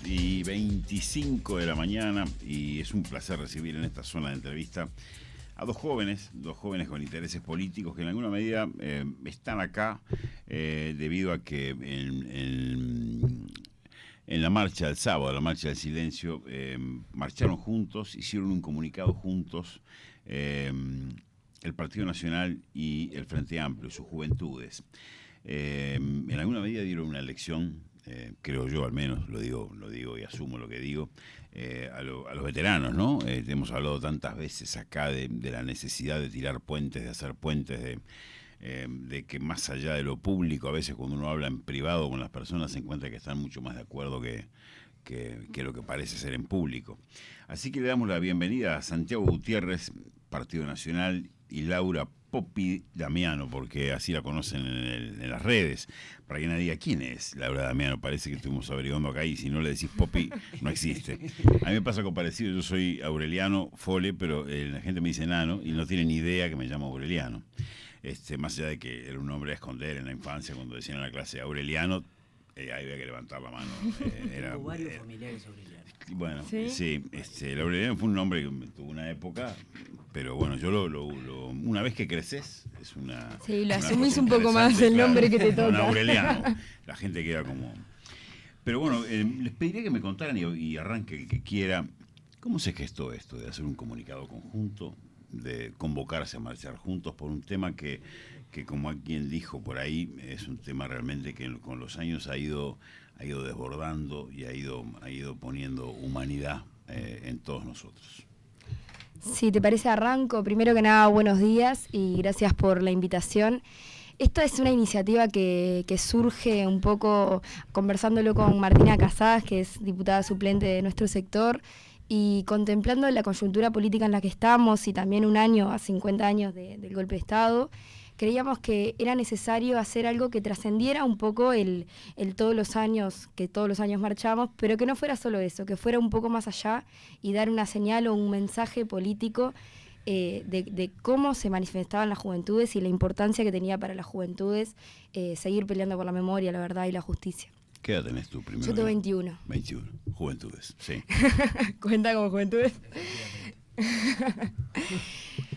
10:25 de la mañana y es un placer recibir en esta zona de entrevista a dos jóvenes con intereses políticos que en alguna medida están acá debido a que en la marcha del sábado, la marcha del silencio, marcharon juntos, hicieron un comunicado juntos, el Partido Nacional y el Frente Amplio, sus juventudes. En alguna medida dieron una lección, creo yo al menos, lo digo y asumo lo que digo, a los veteranos, ¿no? Hemos hablado tantas veces acá de la necesidad de tirar puentes, de hacer puentes, de que más allá de lo público, a veces cuando uno habla en privado con las personas se encuentra que están mucho más de acuerdo que lo que parece ser en público. Así que le damos la bienvenida a Santiago Gutiérrez, Partido Nacional, y Laura Popi Damiano, porque así la conocen en las redes. Para que nadie diga quién es Laura Damiano, parece que estuvimos averiguando acá y si no le decís Popi, no existe. A mí me pasa algo parecido, yo soy Aureliano Fole, pero la gente me dice Nano y no tiene ni idea que me llamo Aureliano. Más allá de que era un nombre a esconder en la infancia, cuando decían en la clase Aureliano, ahí había que levantar la mano. Hubo varios familiares Aureliano. Bueno, sí, el Aureliano fue un nombre que tuvo una época, pero bueno, yo una vez que creces, es una... Sí, lo asumís un poco más el nombre que te toca. Un Aureliano, la gente queda como... Pero bueno, les pediría que me contaran y arranque el que quiera, ¿cómo se gestó esto de hacer un comunicado conjunto, de convocarse a marchar juntos por un tema que como alguien dijo por ahí, es un tema realmente que con los años ha ido desbordando y ha ido poniendo humanidad en todos nosotros? Si te parece, arranco. Primero que nada, buenos días y gracias por la invitación. Esta es una iniciativa que surge un poco conversándolo con Martina Casadas, que es diputada suplente de nuestro sector, y contemplando la coyuntura política en la que estamos y también un año a 50 años del golpe de Estado, creíamos que era necesario hacer algo que trascendiera un poco el todos los años marchamos, pero que no fuera solo eso, que fuera un poco más allá y dar una señal o un mensaje político de cómo se manifestaban las juventudes y la importancia que tenía para las juventudes seguir peleando por la memoria, la verdad y la justicia. ¿Qué edad tenés tú primero? Yo tengo 21. 21, juventudes, sí. ¿Cuenta como juventudes?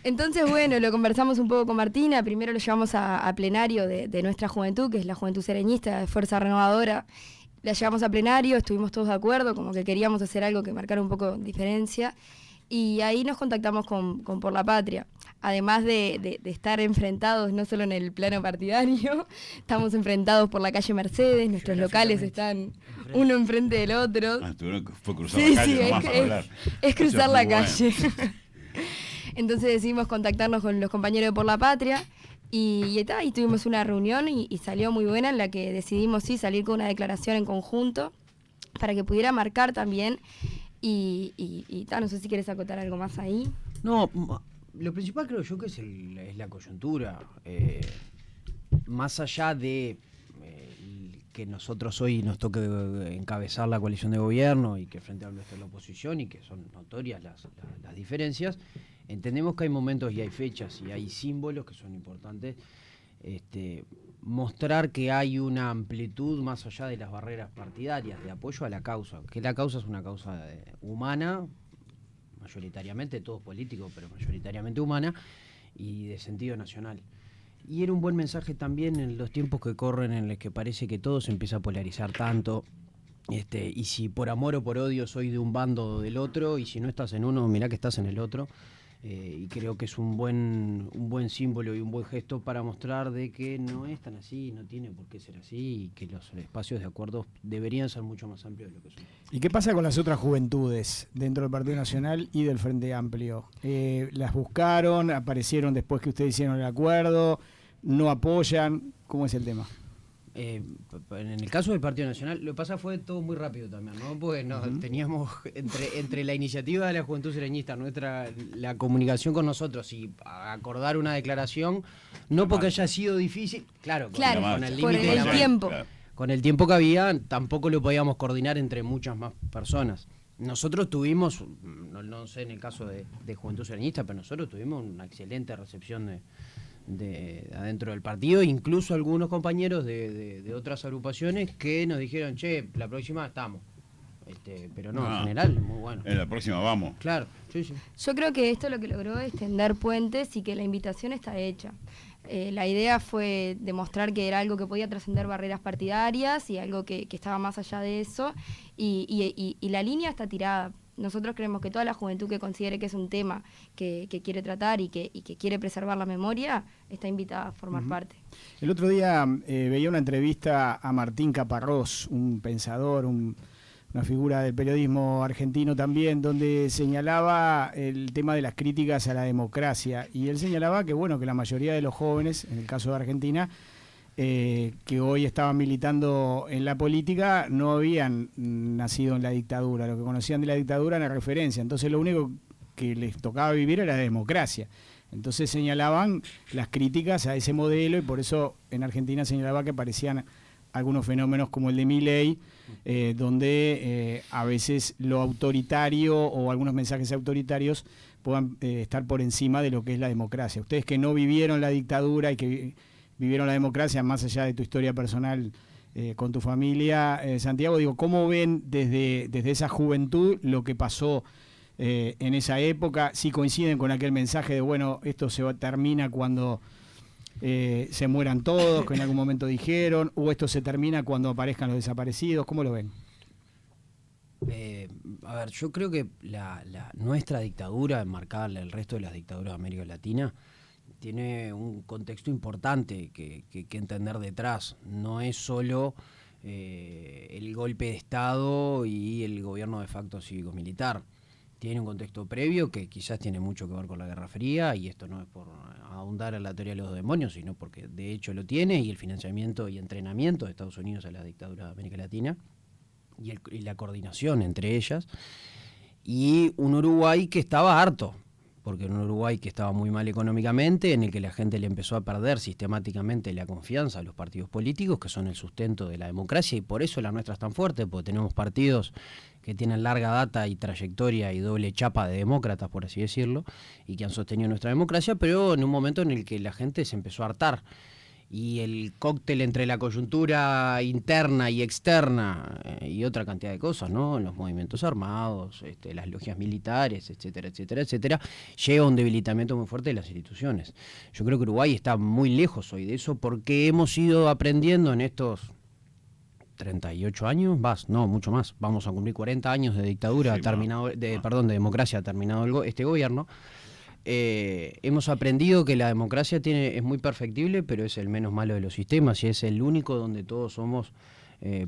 Entonces, bueno, lo conversamos un poco con Martina. Primero lo llevamos a plenario de nuestra juventud, que es la Juventud Sereñista de Fuerza Renovadora. La llevamos a plenario, estuvimos todos de acuerdo, como que queríamos hacer algo que marcara un poco diferencia. Y ahí nos contactamos con Por la Patria. Además de estar enfrentados no solo en el plano partidario, estamos enfrentados por la calle Mercedes, nuestros locales están uno enfrente del otro. Fue cruzar la calle nomás para hablar. Es cruzar la calle. Bueno. Entonces decidimos contactarnos con los compañeros de Por la Patria y tuvimos una reunión y salió muy buena, en la que decidimos salir con una declaración en conjunto para que pudiera marcar también. No sé si quieres acotar algo más ahí. No, lo principal creo yo que es la coyuntura. Más allá de que nosotros hoy nos toque encabezar la coalición de gobierno y que Frente Amplio está en la oposición y que son notorias las diferencias, entendemos que hay momentos y hay fechas y hay símbolos que son importantes. Mostrar que hay una amplitud más allá de las barreras partidarias de apoyo a la causa, que la causa es una causa humana, mayoritariamente, todos políticos, pero mayoritariamente humana, y de sentido nacional. Y era un buen mensaje también en los tiempos que corren, en los que parece que todo se empieza a polarizar tanto, y si por amor o por odio soy de un bando o del otro, y si no estás en uno, mirá que estás en el otro. Y creo que es un buen símbolo y un buen gesto para mostrar de que no es tan así, no tiene por qué ser así, y que los espacios de acuerdo deberían ser mucho más amplios de lo que son. ¿Y qué pasa con las otras juventudes dentro del Partido Nacional y del Frente Amplio? ¿Las buscaron? ¿Aparecieron después que ustedes hicieron el acuerdo? ¿No apoyan? ¿Cómo es el tema? En el caso del Partido Nacional, lo que pasa fue todo muy rápido también, ¿no? Porque teníamos entre la iniciativa de la Juventud Sereñista, la comunicación con nosotros y acordar una declaración, no porque haya sido difícil, claro, con el límite de tiempo. Con el tiempo que había, tampoco lo podíamos coordinar entre muchas más personas. Nosotros tuvimos, no sé en el caso de Juventud Sereñista, pero nosotros tuvimos una excelente recepción de adentro del partido, incluso algunos compañeros de otras agrupaciones que nos dijeron, che, la próxima estamos. pero no, en general, muy bueno. En la próxima vamos. Claro, sí. Yo creo que esto lo que logró es tender puentes y que la invitación está hecha. La idea fue demostrar que era algo que podía trascender barreras partidarias y algo que estaba más allá de eso, y la línea está tirada. Nosotros creemos que toda la juventud que considere que es un tema que quiere tratar y que quiere preservar la memoria, está invitada a formar parte. El otro día veía una entrevista a Martín Caparrós, un pensador, una figura del periodismo argentino también, donde señalaba el tema de las críticas a la democracia. Y él señalaba que, bueno, que la mayoría de los jóvenes, en el caso de Argentina, que hoy estaban militando en la política, no habían nacido en la dictadura. Lo que conocían de la dictadura era referencia. Entonces lo único que les tocaba vivir era la democracia. Entonces señalaban las críticas a ese modelo, y por eso en Argentina señalaba que aparecían algunos fenómenos como el de Milei, donde a veces lo autoritario o algunos mensajes autoritarios puedan estar por encima de lo que es la democracia. Ustedes que no vivieron la dictadura y que vivieron la democracia, más allá de tu historia personal con tu familia, Santiago, digo, ¿cómo ven desde esa juventud lo que pasó en esa época? Si coinciden con aquel mensaje de, bueno, esto termina cuando se mueran todos, que en algún momento dijeron, o esto se termina cuando aparezcan los desaparecidos. ¿Cómo lo ven? A ver, yo creo que nuestra dictadura, enmarcada en el resto de las dictaduras de América Latina, tiene un contexto importante que entender detrás. No es solo el golpe de Estado y el gobierno de facto cívico-militar. Tiene un contexto previo que quizás tiene mucho que ver con la Guerra Fría, y esto no es por ahondar en la teoría de los demonios, sino porque de hecho lo tiene, y el financiamiento y entrenamiento de Estados Unidos a la dictadura de América Latina y la coordinación entre ellas, y un Uruguay que estaba harto, porque un Uruguay que estaba muy mal económicamente, en el que la gente le empezó a perder sistemáticamente la confianza a los partidos políticos, que son el sustento de la democracia, y por eso la nuestra es tan fuerte, porque tenemos partidos que tienen larga data y trayectoria y doble chapa de demócratas, por así decirlo, y que han sostenido nuestra democracia, pero en un momento en el que la gente se empezó a hartar. Y el cóctel entre la coyuntura interna y externa y otra cantidad de cosas, ¿no? Los movimientos armados, las logias militares, etcétera, etcétera, etcétera, lleva a un debilitamiento muy fuerte de las instituciones. Yo creo que Uruguay está muy lejos hoy de eso, porque hemos ido aprendiendo en estos 38 años, mucho más. Vamos a cumplir 40 años de dictadura, sí, de democracia terminado este gobierno. Hemos aprendido que la democracia es muy perfectible, pero es el menos malo de los sistemas, y es el único donde todos somos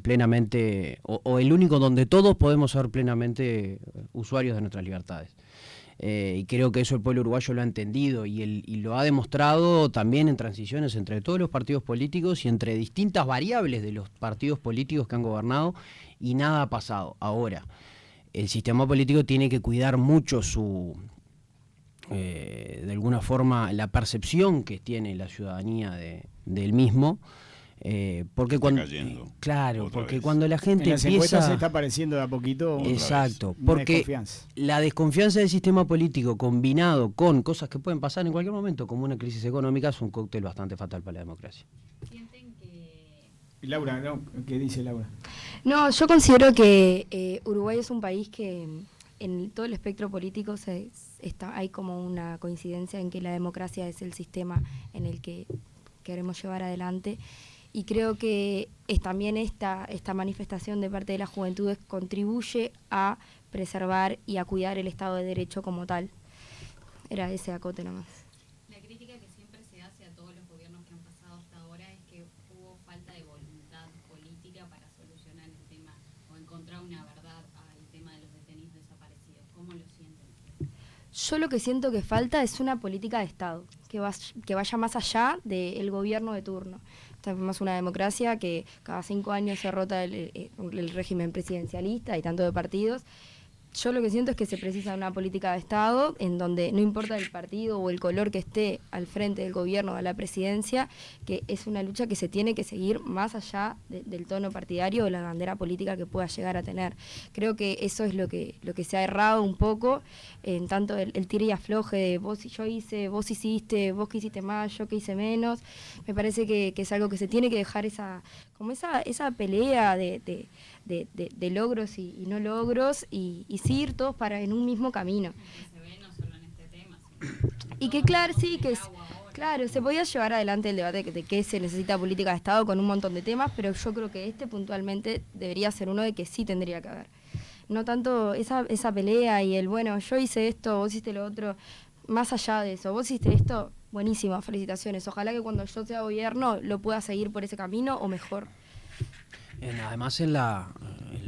plenamente, o el único donde todos podemos ser plenamente usuarios de nuestras libertades. Y creo que eso el pueblo uruguayo lo ha entendido y lo ha demostrado también en transiciones entre todos los partidos políticos y entre distintas variables de los partidos políticos que han gobernado, y nada ha pasado. Ahora, el sistema político tiene que cuidar mucho de alguna forma la percepción que tiene la ciudadanía del mismo, porque cuando cuando la gente en las empieza, encuestas se está apareciendo de a poquito, exacto, porque la desconfianza del sistema político combinado con cosas que pueden pasar en cualquier momento, como una crisis económica, es un cóctel bastante fatal para la democracia. Laura, ¿no? ¿Qué dice Laura? No, yo considero que Uruguay es un país que en todo el espectro político hay como una coincidencia en que la democracia es el sistema en el que queremos llevar adelante, y creo que también esta manifestación de parte de las juventudes contribuye a preservar y a cuidar el Estado de Derecho como tal. Era ese acote nomás. La crítica que siempre se hace a todos los gobiernos que han pasado hasta ahora es que hubo falta de voluntad política para solucionar el tema o encontrar una verdad al tema de los detenidos desaparecidos. ¿Cómo lo sienten? Yo lo que siento que falta es una política de Estado, que vaya más allá del gobierno de turno. Tenemos una democracia que cada 5 años se rota el régimen presidencialista y tanto de partidos. Yo lo que siento es que se precisa una política de Estado en donde no importa el partido o el color que esté al frente del gobierno o de la presidencia, que es una lucha que se tiene que seguir más allá del tono partidario o la bandera política que pueda llegar a tener. Creo que eso es lo que se ha errado un poco, en tanto el tira y afloje de yo hice, vos hiciste, vos que hiciste más, yo que hice menos. Me parece que es algo que se tiene que dejar esa pelea de de logros y no logros, y sí ir todos en un mismo camino. Que se ve no solo en este tema, sino Y que claro, sí, que claro, se podía llevar adelante el debate de qué se necesita política de Estado con un montón de temas, pero yo creo que puntualmente debería ser uno de que sí tendría que haber. No tanto esa pelea y el, bueno, yo hice esto, vos hiciste lo otro, más allá de eso, vos hiciste esto, buenísimo, felicitaciones. Ojalá que cuando yo sea gobierno lo pueda seguir por ese camino o mejor. Además,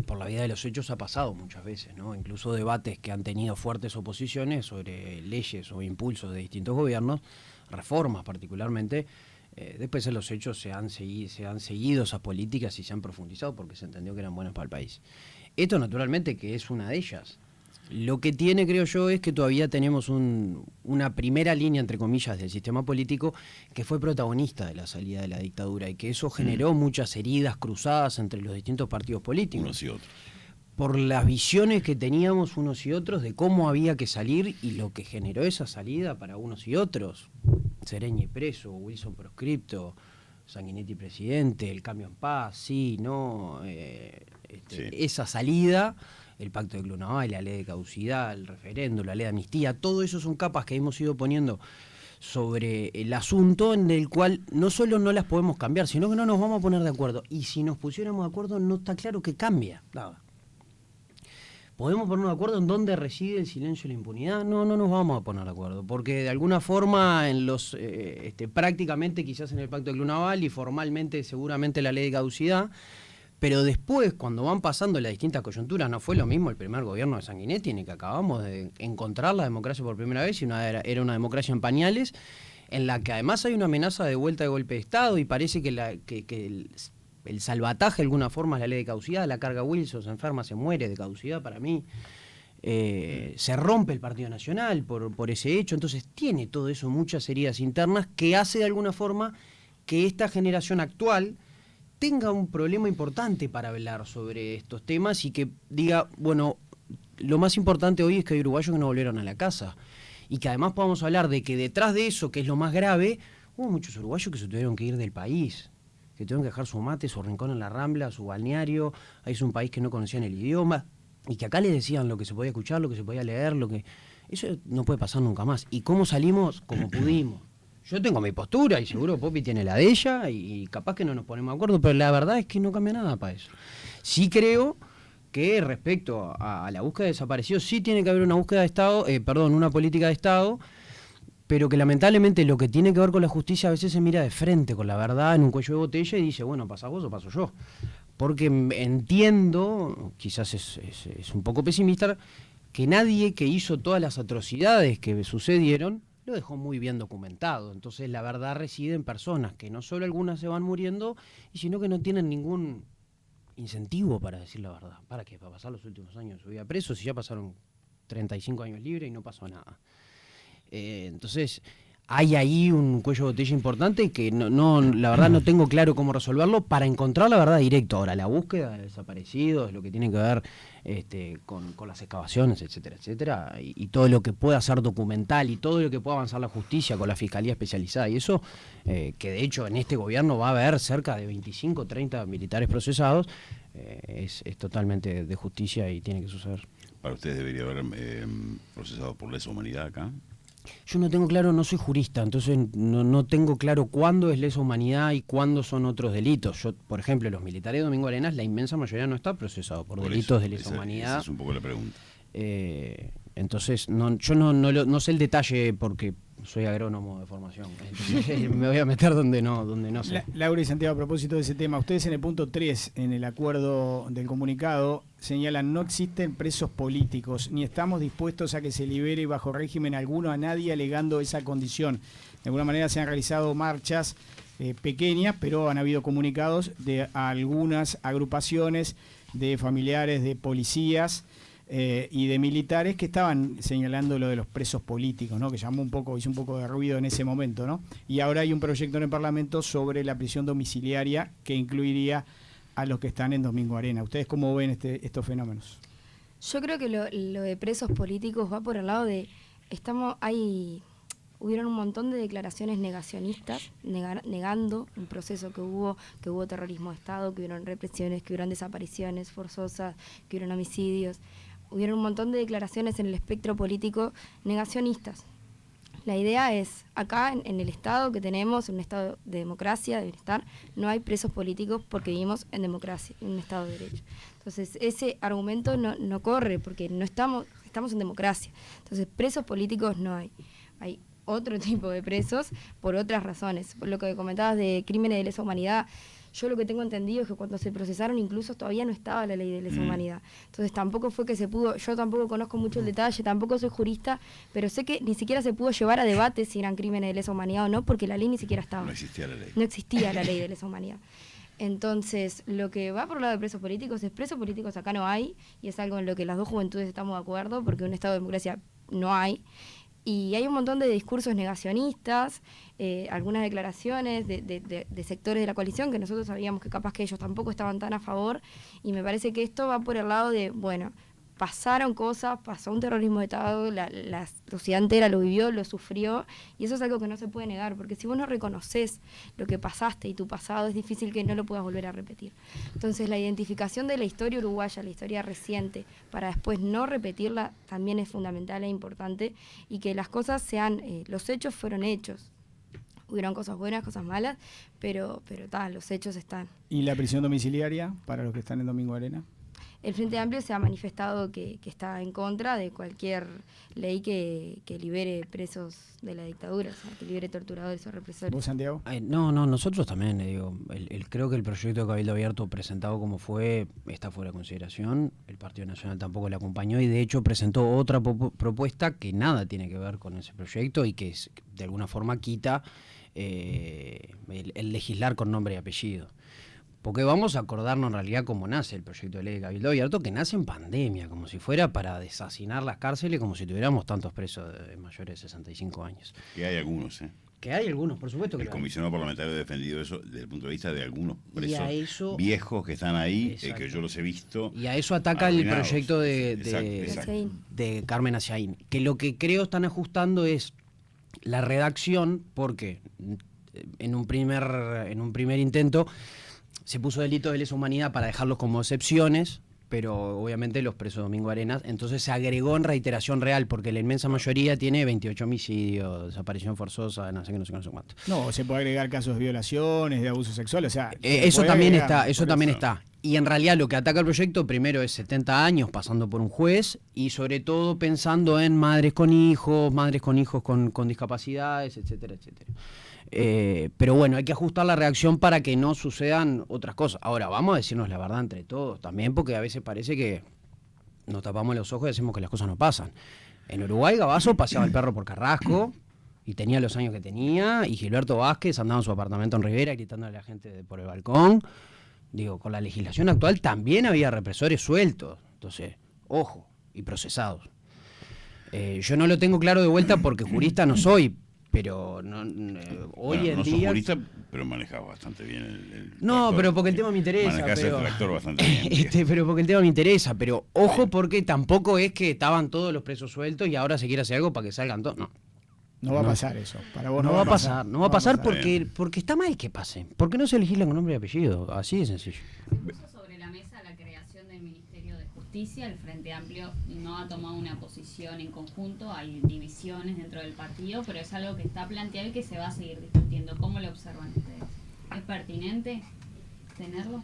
por la vía de los hechos ha pasado muchas veces, ¿no? Incluso debates que han tenido fuertes oposiciones sobre leyes o impulsos de distintos gobiernos, reformas particularmente, después en los hechos se han seguido esas políticas y se han profundizado porque se entendió que eran buenas para el país. Esto naturalmente que es una de ellas. Lo que tiene, creo yo, es que todavía tenemos una primera línea, entre comillas, del sistema político que fue protagonista de la salida de la dictadura y que eso generó muchas heridas cruzadas entre los distintos partidos políticos. Unos y otros. Por las visiones que teníamos unos y otros de cómo había que salir y lo que generó esa salida para unos y otros. Sereñi preso, Wilson proscripto, Sanguinetti presidente, el cambio en paz, sí, no, Sí. Esa salida, el pacto de Clunaval, la ley de caducidad, el referéndum, la ley de amnistía, todo eso son capas que hemos ido poniendo sobre el asunto en el cual no solo no las podemos cambiar, sino que no nos vamos a poner de acuerdo. Y si nos pusiéramos de acuerdo, no está claro que cambia nada. ¿Podemos ponernos de acuerdo en dónde reside el silencio y la impunidad? No nos vamos a poner de acuerdo, porque de alguna forma prácticamente quizás en el pacto de Clunaval y formalmente seguramente la ley de caducidad, pero después cuando van pasando las distintas coyunturas, no fue lo mismo el primer gobierno de Sanguinetti, ni que acabamos de encontrar la democracia por primera vez, y era una democracia en pañales, en la que además hay una amenaza de vuelta de golpe de Estado y parece que el salvataje de alguna forma es la ley de caducidad, la carga Wilson, se enferma, se muere de caducidad para mí. Se rompe el Partido Nacional por ese hecho, entonces tiene todo eso muchas heridas internas que hace de alguna forma que esta generación actual tenga un problema importante para hablar sobre estos temas y que diga, bueno, lo más importante hoy es que hay uruguayos que no volvieron a la casa y que además podamos hablar de que detrás de eso, que es lo más grave, hubo muchos uruguayos que se tuvieron que ir del país, que tuvieron que dejar su mate, su rincón en la Rambla, su balneario, ahí es un país que no conocían el idioma, y que acá les decían lo que se podía escuchar, lo que se podía leer, eso no puede pasar nunca más. ¿Y cómo salimos? Como pudimos. Yo tengo mi postura y seguro Popi tiene la de ella y capaz que no nos ponemos de acuerdo, pero la verdad es que no cambia nada para eso. Sí creo que respecto a la búsqueda de desaparecidos, sí tiene que haber una búsqueda de Estado, una política de Estado, pero que lamentablemente lo que tiene que ver con la justicia a veces se mira de frente con la verdad en un cuello de botella y dice, bueno, ¿pasás vos o paso yo? Porque entiendo, quizás es un poco pesimista, que nadie que hizo todas las atrocidades que sucedieron lo dejó muy bien documentado. Entonces la verdad reside en personas que no solo algunas se van muriendo, sino que no tienen ningún incentivo para decir la verdad. ¿Para qué? Para pasar los últimos años de su vida preso, si ya pasaron 35 años libres y no pasó nada. Entonces hay ahí un cuello de botella importante que la verdad no tengo claro cómo resolverlo para encontrar la verdad directo. Ahora, la búsqueda de desaparecidos, lo que tiene que ver con las excavaciones, etcétera, etcétera, y todo lo que pueda ser documental y todo lo que pueda avanzar la justicia con la fiscalía especializada y eso, que de hecho en este gobierno va a haber cerca de 25 o 30 militares procesados, es totalmente de justicia y tiene que suceder. ¿Para ustedes debería haber procesado por lesa humanidad acá? Yo no tengo claro, no soy jurista, entonces no tengo claro cuándo es lesa humanidad y cuándo son otros delitos. Yo, por ejemplo, los militares de Domingo Arenas, la inmensa mayoría no está procesado por delitos de lesa humanidad. Esa es un poco la pregunta. Entonces, yo no sé el detalle porque soy agrónomo de formación. Entonces, me voy a meter donde no sé. Laura y Santiago, a propósito de ese tema, ustedes en el punto 3, en el acuerdo del comunicado, señalan: no existen presos políticos, ni estamos dispuestos a que se libere bajo régimen alguno a nadie alegando esa condición. De alguna manera se han realizado marchas pequeñas, pero han habido comunicados de algunas agrupaciones de familiares de policías y de militares que estaban señalando lo de los presos políticos, ¿no? Que hizo un poco de ruido en ese momento, ¿no? Y ahora hay un proyecto en el Parlamento sobre la prisión domiciliaria que incluiría a los que están en Domingo Arena. ¿Ustedes cómo ven estos fenómenos? Yo creo que lo de presos políticos va por el lado de hubieron un montón de declaraciones negacionistas, negando un proceso que hubo terrorismo de Estado, que hubieron represiones, que hubieron desapariciones forzosas, que hubieron homicidios. Hubieron un montón de declaraciones en el espectro político negacionistas. La idea es, acá en el Estado que tenemos, en un Estado de democracia, de bienestar, no hay presos políticos porque vivimos en democracia, en un Estado de derecho. Entonces, ese argumento no corre porque estamos en democracia. Entonces, presos políticos no hay. Hay otro tipo de presos por otras razones. Por lo que comentabas de crímenes de lesa humanidad, yo lo que tengo entendido es que cuando se procesaron incluso todavía no estaba la ley de lesa humanidad. Entonces tampoco fue que se pudo, yo tampoco conozco mucho el detalle, tampoco soy jurista, pero sé que ni siquiera se pudo llevar a debate si eran crímenes de lesa humanidad o no, porque la ley ni siquiera estaba. No existía la ley. No existía la ley de lesa humanidad. Entonces, lo que va por el lado de presos políticos es presos políticos acá no hay, y es algo en lo que las dos juventudes estamos de acuerdo, porque un Estado de democracia no hay. Y hay un montón de discursos negacionistas, algunas declaraciones de sectores de la coalición que nosotros sabíamos que capaz que ellos tampoco estaban tan a favor, y me parece que esto va por el lado de, bueno, pasaron cosas, pasó un terrorismo de Estado, la sociedad entera lo vivió, lo sufrió, y eso es algo que no se puede negar, porque si vos no reconoces lo que pasaste y tu pasado, es difícil que no lo puedas volver a repetir. Entonces la identificación de la historia uruguaya, la historia reciente, para después no repetirla, también es fundamental e importante, y que las cosas sean, los hechos fueron hechos. Hubieron cosas buenas, cosas malas, pero los hechos están. ¿Y la prisión domiciliaria para los que están en Domingo Arena? El Frente Amplio se ha manifestado que está en contra de cualquier ley que libere presos de la dictadura, o sea, que libere torturadores o represores. ¿Vos, Santiago? No, nosotros también, digo, creo que el proyecto de Cabildo Abierto presentado como fue está fuera de consideración, el Partido Nacional tampoco le acompañó y de hecho presentó otra propuesta que nada tiene que ver con ese proyecto y que de alguna forma quita el legislar con nombre y apellido. Porque vamos a acordarnos en realidad cómo nace el proyecto de ley de Cabildo Abierto, que nace en pandemia, como si fuera para deshacinar las cárceles, como si tuviéramos tantos presos mayores de 65 años. Que hay algunos, ¿eh? Que hay algunos, por supuesto que el comisionado parlamentario ha defendido eso desde el punto de vista de algunos presos eso, viejos que están ahí, que yo los he visto. Y a eso ataca arruinados. el proyecto Exacto. de Carmen Aciaín, que lo que creo están ajustando es la redacción, porque en un primer intento se puso delito de lesa humanidad para dejarlos como excepciones, pero obviamente los presos Domingo Arenas, entonces se agregó en reiteración real, porque la inmensa mayoría tiene 28 homicidios, desaparición forzosa, no sé cuánto. No, se puede agregar casos de violaciones, de abuso sexual, o sea... eso también está. Y en realidad lo que ataca el proyecto primero es 70 años pasando por un juez y sobre todo pensando en madres con hijos con discapacidades, etcétera, etcétera. Pero bueno, hay que ajustar la reacción para que no sucedan otras cosas. Ahora, vamos a decirnos la verdad entre todos también, porque a veces parece que nos tapamos los ojos y decimos que las cosas no pasan. En Uruguay, Gabazo paseaba el perro por Carrasco y tenía los años que tenía, y Gilberto Vázquez andaba en su apartamento en Rivera gritándole a la gente por el balcón. Digo, con la legislación actual también había represores sueltos, entonces, ojo, y procesados. Yo no lo tengo claro de vuelta porque jurista no soy, pero hoy en no día... sos jurista, pero manejaba bastante bien el No, tractor. pero porque el tema me interesa. Manejás pero, el tractor bastante bien. Pero porque el tema me interesa, pero ojo porque tampoco es que estaban todos los presos sueltos y ahora se quiere hacer algo para que salgan todos, no. No va a pasar eso. Para vos No va a pasar, no va a pasar Bien. porque está mal que pase. ¿Por qué no se legisla con nombre y apellido? Así de sencillo. Puso sobre la mesa la creación del Ministerio de Justicia. El Frente Amplio no ha tomado una posición en conjunto, hay divisiones dentro del partido, pero es algo que está planteado y que se va a seguir discutiendo. ¿Cómo lo observan ustedes? ¿Es pertinente tenerlo?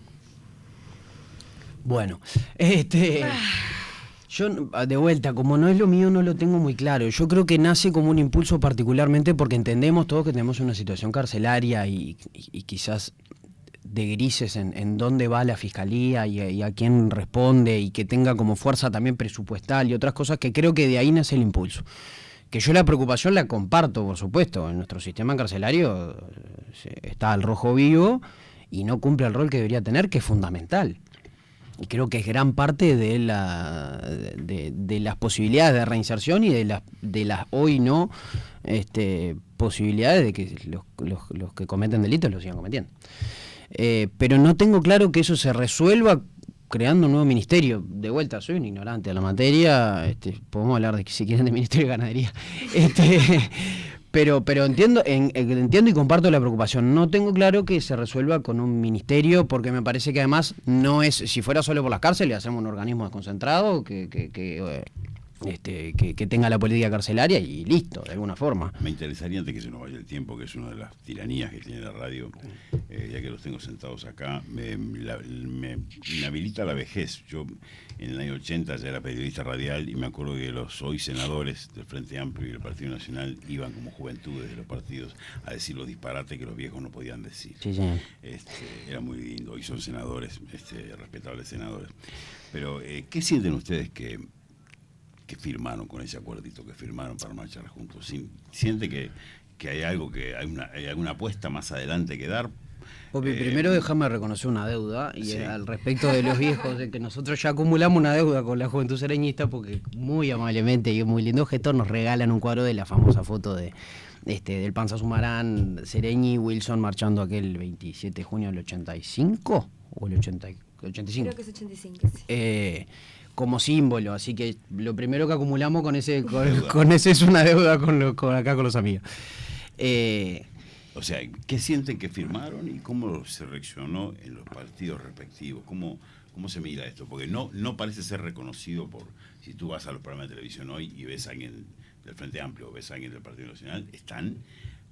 Bueno, yo de vuelta, como no es lo mío, no lo tengo muy claro. Yo creo que nace como un impulso particularmente porque entendemos todos que tenemos una situación carcelaria y quizás de grises en dónde va la fiscalía y a quién responde, y que tenga como fuerza también presupuestal y otras cosas, que creo que de ahí nace el impulso. Que yo la preocupación la comparto, por supuesto. En nuestro sistema carcelario está el rojo vivo y no cumple el rol que debería tener, que es fundamental. Y creo que es gran parte de las posibilidades de reinserción y de las hoy no posibilidades de que los que cometen delitos los sigan cometiendo. Pero no tengo claro que eso se resuelva creando un nuevo ministerio. De vuelta, soy un ignorante de la materia, podemos hablar de si quieren de Ministerio de Ganadería. Pero entiendo entiendo y comparto la preocupación. No tengo claro que se resuelva con un ministerio, porque me parece que además no es, si fuera solo por las cárceles, hacemos un organismo desconcentrado que tenga la política carcelaria y listo, de alguna forma. Me interesaría, antes que se nos vaya el tiempo, que es una de las tiranías que tiene la radio, ya que los tengo sentados acá, me habilita la vejez. Yo en el año 80 ya era periodista radial y me acuerdo que los hoy senadores del Frente Amplio y del Partido Nacional iban como juventudes de los partidos a decir los disparates que los viejos no podían decir. Sí, señor. Era muy lindo, hoy son senadores, respetables senadores. Pero, ¿qué sienten ustedes que firmaron con ese acuerdito que firmaron para marchar juntos? ¿Siente que hay algo, hay alguna apuesta más adelante que dar? Popi, primero déjame reconocer una deuda y sí. Al respecto de los viejos, de que nosotros ya acumulamos una deuda con la Juventud Sereñista, porque muy amablemente y muy lindo gestor nos regalan un cuadro de la famosa foto del Panza Sumarán, Sereñi y Wilson marchando aquel 27 de junio del 85 o el 85. Creo que es 85, sí. Como símbolo, así que lo primero que acumulamos con ese es una deuda acá con los amigos. O sea, ¿qué sienten que firmaron y cómo se reaccionó en los partidos respectivos? ¿Cómo se mira esto? Porque no parece ser reconocido por, si tú vas a los programas de televisión hoy y ves a alguien del Frente Amplio o ves a alguien del Partido Nacional, están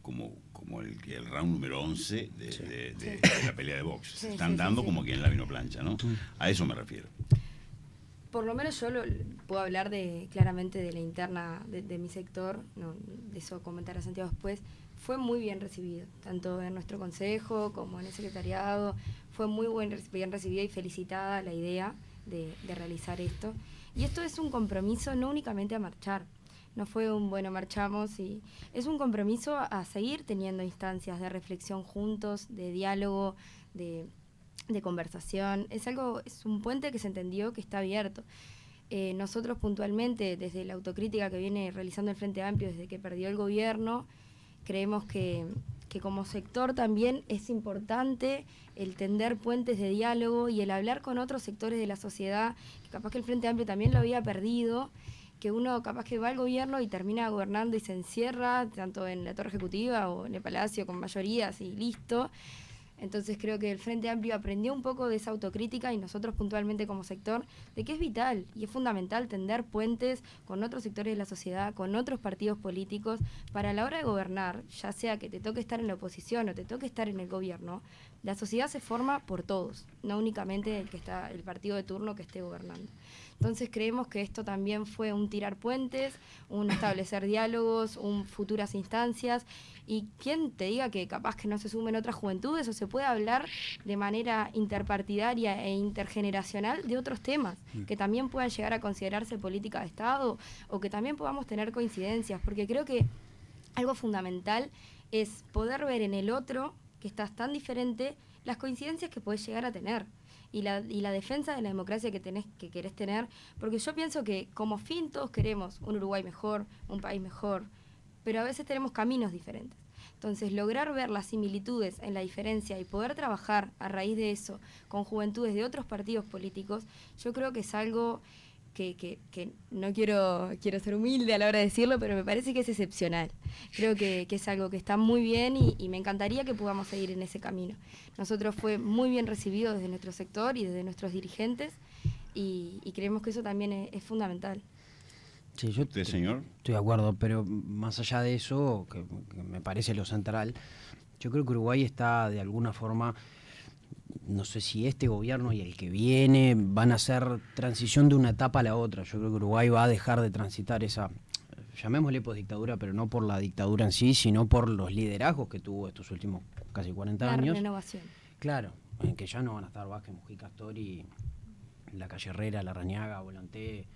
como el round número 11 de la pelea de box. Se están dando como quien la vino plancha, ¿no? A eso me refiero. Por lo menos yo puedo hablar claramente de la interna de mi sector, no, de eso comentar a Santiago después. Fue muy bien recibido, tanto en nuestro consejo como en el secretariado. Fue muy bien recibida y felicitada la idea de realizar esto. Y esto es un compromiso no únicamente a marchar, no fue marchamos, y es un compromiso a seguir teniendo instancias de reflexión juntos, de diálogo, de conversación. Es un puente que se entendió que está abierto. Nosotros puntualmente, desde la autocrítica que viene realizando el Frente Amplio desde que perdió el gobierno, creemos que como sector también es importante el tender puentes de diálogo y el hablar con otros sectores de la sociedad, que capaz que el Frente Amplio también lo había perdido, que uno capaz que va al gobierno y termina gobernando y se encierra, tanto en la Torre Ejecutiva o en el Palacio con mayorías y listo. Entonces creo que el Frente Amplio aprendió un poco de esa autocrítica y nosotros puntualmente como sector, de que es vital y es fundamental tender puentes con otros sectores de la sociedad, con otros partidos políticos, para a la hora de gobernar, ya sea que te toque estar en la oposición o te toque estar en el gobierno, la sociedad se forma por todos, no únicamente el partido de turno que esté gobernando. Entonces creemos que esto también fue un tirar puentes, un establecer diálogos, futuras instancias, y quien te diga que capaz que no se sumen otras juventudes o se puede hablar de manera interpartidaria e intergeneracional de otros temas que también puedan llegar a considerarse política de Estado o que también podamos tener coincidencias, porque creo que algo fundamental es poder ver en el otro, que estás tan diferente, las coincidencias que podés llegar a tener. Y la defensa de la democracia que querés tener, porque yo pienso que como fin todos queremos un Uruguay mejor, un país mejor, pero a veces tenemos caminos diferentes. Entonces, lograr ver las similitudes en la diferencia y poder trabajar a raíz de eso con juventudes de otros partidos políticos, yo creo que es algo que no quiero ser humilde a la hora de decirlo, pero me parece que es excepcional. Creo que es algo que está muy bien y me encantaría que podamos seguir en ese camino. Nosotros fue muy bien recibido desde nuestro sector y desde nuestros dirigentes y creemos que eso también es fundamental. Sí, ¿Usted, señor? Estoy de acuerdo, pero más allá de eso, que me parece lo central, yo creo que Uruguay está de alguna forma, no sé si este gobierno y el que viene van a hacer transición de una etapa a la otra. Yo creo que Uruguay va a dejar de transitar esa, llamémosle posdictadura, pero no por la dictadura en sí, sino por los liderazgos que tuvo estos últimos casi 40 años. La renovación. Claro, en que ya no van a estar Vázquez, Mujica, Astori, La Calle Herrera, Larrañaga, Volanté,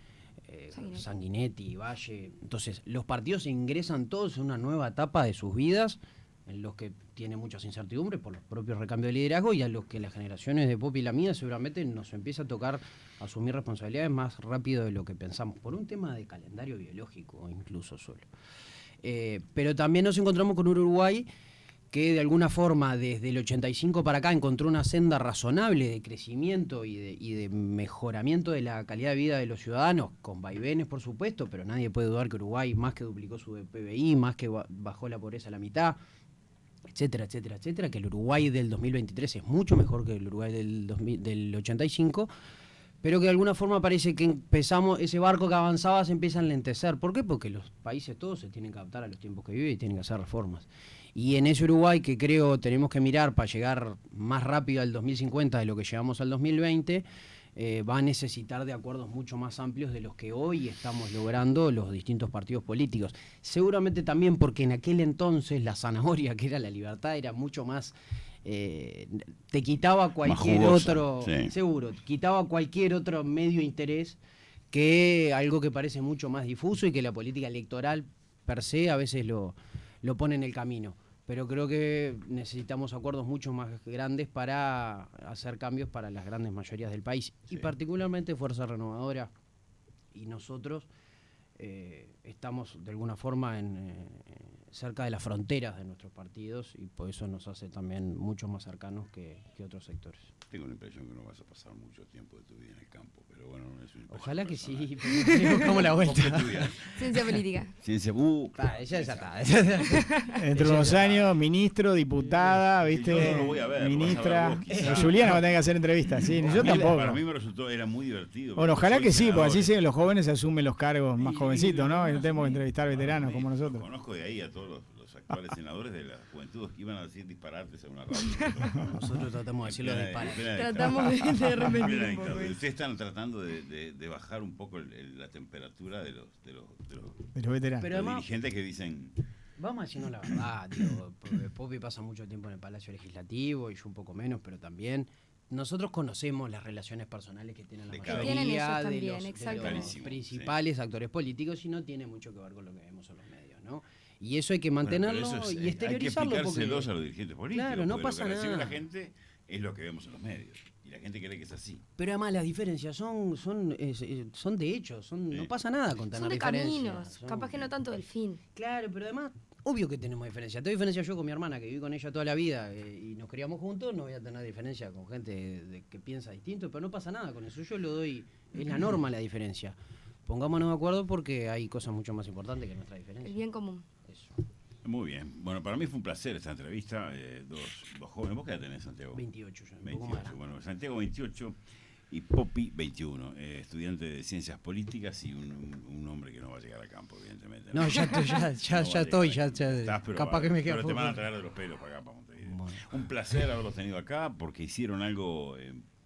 Sanguinetti, Valle. Entonces, los partidos ingresan todos en una nueva etapa de sus vidas, en los que tiene muchas incertidumbres por los propios recambios de liderazgo y a los que las generaciones de Popi y la mía seguramente nos empieza a tocar asumir responsabilidades más rápido de lo que pensamos, por un tema de calendario biológico incluso solo. Pero también nos encontramos con un Uruguay que de alguna forma desde el 85 para acá encontró una senda razonable de crecimiento y de mejoramiento de la calidad de vida de los ciudadanos, con vaivenes por supuesto, pero nadie puede dudar que Uruguay más que duplicó su PBI, más que bajó la pobreza a la mitad, etcétera, etcétera, etcétera, que el Uruguay del 2023 es mucho mejor que el Uruguay del 85, pero que de alguna forma parece que ese barco que avanzaba se empieza a enlentecer. ¿Por qué? Porque los países todos se tienen que adaptar a los tiempos que viven y tienen que hacer reformas. Y en ese Uruguay que creo tenemos que mirar para llegar más rápido al 2050 de lo que llegamos al 2020, va a necesitar de acuerdos mucho más amplios de los que hoy estamos logrando los distintos partidos políticos. Seguramente también porque en aquel entonces la zanahoria, que era la libertad, era mucho más... te quitaba cualquier otro... Sí. Seguro, quitaba cualquier otro medio de interés que algo que parece mucho más difuso y que la política electoral per se a veces lo pone en el camino. Pero creo que necesitamos acuerdos mucho más grandes para hacer cambios para las grandes mayorías del país. Sí. Y particularmente Fuerza Renovadora y nosotros estamos de alguna forma cerca de las fronteras de nuestros partidos y por eso nos hace también mucho más cercanos que otros sectores. Tengo la impresión que no vas a pasar mucho tiempo de tu vida en el campo, pero bueno, no es una impresión Ojalá personal. que sí, pero buscamos la vuelta. Ciencia política. Ciencia, ya está. Entre unos años, ministro, diputada, ¿viste? Yo no lo voy a ver, ministra. vas a ver vos, quizás. Juliana va a tener que hacer entrevistas, sí, yo tampoco. Para mí me resultó, era muy divertido. Bueno, ojalá Soy que sí, porque así senador. los jóvenes asumen los cargos más jovencitos, ¿no? Y no tenemos que entrevistar Bueno, veteranos como nosotros. Conozco de ahí a todos los actuales senadores de la juventud que iban a decir disparates en una radio. Nosotros tratamos de decirlo de para. Tratamos de repetir un poco. Ustedes están tratando de bajar un poco la temperatura de los veteranos. Pero además, dirigentes que dicen... Vamos a decirnos la verdad, digo, Popi pasa mucho tiempo en el Palacio Legislativo y yo un poco menos, pero también nosotros conocemos las relaciones personales que tienen la De cada mayoría uno. Tienen ellos de también, los exactamente. principales actores políticos y no tiene mucho que ver con lo que vemos en los medios, ¿no? Y eso hay que Bueno, mantenerlo pero eso y exteriorizarlo. Hay que porque, explicárselos a los dirigentes políticos. claro, no porque pasa lo que recibe nada. la gente es lo que vemos en los medios. Y la gente cree que es así. Pero además las diferencias son de hecho, no pasa nada con tener Son de diferencias. caminos, capaz que no tanto del fin. Claro, pero además, obvio que tenemos diferencias. Tengo diferencia yo con mi hermana, que viví con ella toda la vida y nos criamos juntos, no voy a tener diferencia con gente que piensa distinto, pero no pasa nada con eso. Yo lo doy, es la norma la diferencia. Pongámonos de acuerdo porque hay cosas mucho más importantes que nuestra diferencia. El bien común. Eso. Muy bien. Bueno, para mí fue un placer esta entrevista. Dos jóvenes. ¿Vos qué edad tenés, Santiago? 28 ya, un 28. poco más. Bueno, Santiago 28 y Popi 21. Estudiante de Ciencias Políticas y un hombre que no va a llegar a campo, evidentemente. No, ya estoy, ya Estás, pero capaz que me queda pero te van a poco. traer de los pelos para acá, para Montevideo. Bueno. Un placer haberlos tenido acá porque hicieron algo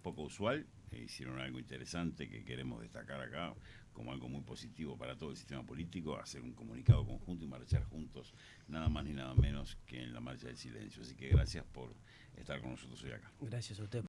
poco usual, hicieron algo interesante que queremos destacar acá como algo muy positivo para todo el sistema político, hacer un comunicado conjunto y marchar juntos, nada más ni nada menos que en la Marcha del Silencio. Así que gracias por estar con nosotros hoy acá. Gracias a usted.